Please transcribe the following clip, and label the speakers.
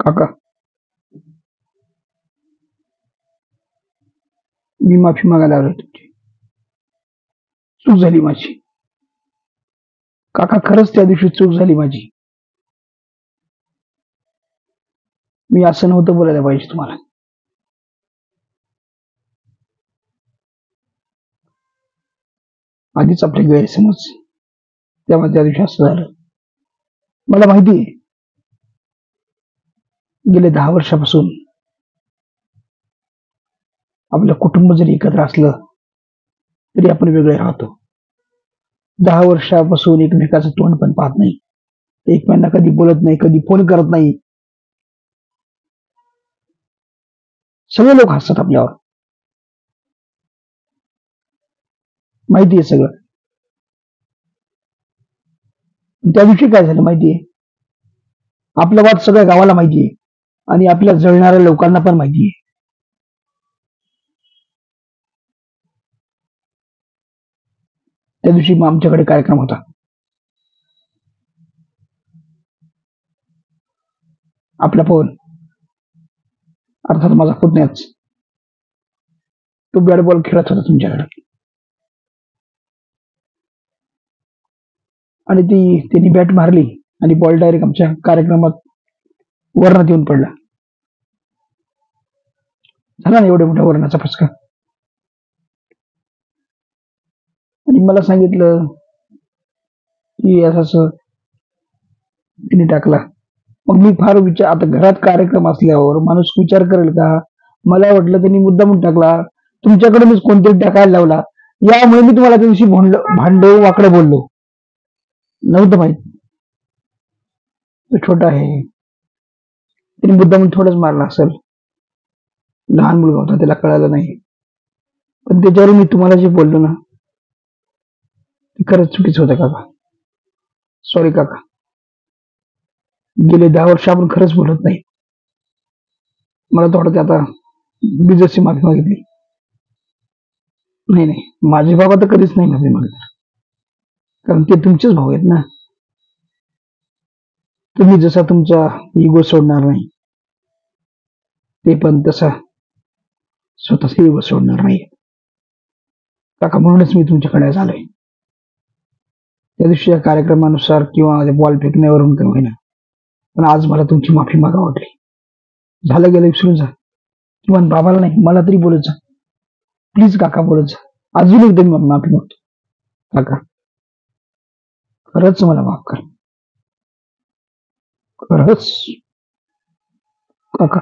Speaker 1: काका, मी माफी मागायला आलो. तुमची चूक झाली माझी. काका, खरंच त्या दिवशी चूक झाली माझी. मी असं नव्हतं बोलायला पाहिजे तुम्हाला. आधीच आपले गैरसमज, त्यामुळे त्या दिवशी असं झालं. मला माहिती आहे, गेले 10 वर्षापासून आपलं कुटुंब जरी एकत्र असलं तरी आपण वेगळे राहतो. 10 वर्षापासून एकमेकाचं तोंड पण पाहत नाही, एकमेकांना कधी बोलत नाही, कधी फोन करत नाही. सगळे लोक हसतात आपल्यावर, माहिती आहे सगळं. त्या दिवशी काय झालं माहितीये, आपला वाद सगळ्या गावाला माहितीये आणि आपल्या जळणाऱ्या लोकांना पण माहितीये. त्या दिवशी मग आमच्याकडे कार्यक्रम होता. आपला फोन, अर्थात माझा पुतण्याच, तो बॅट बॉल खेळत होता तुमच्याकडे, आणि त्यांनी बॅट मारली आणि बॉल डायरेक्ट आमच्या कार्यक्रमात वर्णात येऊन पडला. झाला ना एवढ्या मोठ्या वर्णाचा फटका. आणि मला सांगितलं की असं तिने टाकला. मग मी फार विचार, आता घरात कार्यक्रम असल्यावर माणूस विचार करेल का? मला वाटलं त्यांनी मुद्दामून टाकला, तुमच्याकडे मी कोणतरी टाकायला लावला, यामुळे मी तुम्हाला त्या दिवशी भांडो वाकडं बोललो. नव्हतं माहित, तो छोटा आहे, त्याने मुद्दामून थोडंच मारला असेल. लहान मुलगा होता, त्याला कळालं नाही. पण त्याच्यावर मी तुम्हाला जे बोललो ना, ते खरंच चुकीचं होतं काका. सॉरी काका. गेले 10 वर्ष आपण खरंच बोलत नाही. मला तर वाटतं आता मी जशी माफी मागितली, नाही नाही, माझे बाबा तर कधीच नाही माफी मागणार, कारण ते तुमचेच भाऊ आहेत ना. तुम्ही जसा तुमचा इगो सोडणार नाही, ते पण तसा स्वतःचा इगो सोडणार नाही काका. म्हणूनच मी तुमच्याकडे आज आलोय. त्या दिवशी या कार्यक्रमानुसार किंवा बॉल फेकण्यावरून काही होईना, पण आज मला तुमची माफी मागा वाटली. झालं गेलं विसरून जा, किंवा बाबाला नाही, मला तरी बोलत जा. प्लीज काका, बोलत जा. अजून एकदा मी माफी मागतो काका. खरंच मला माफ कर, खरंच काका.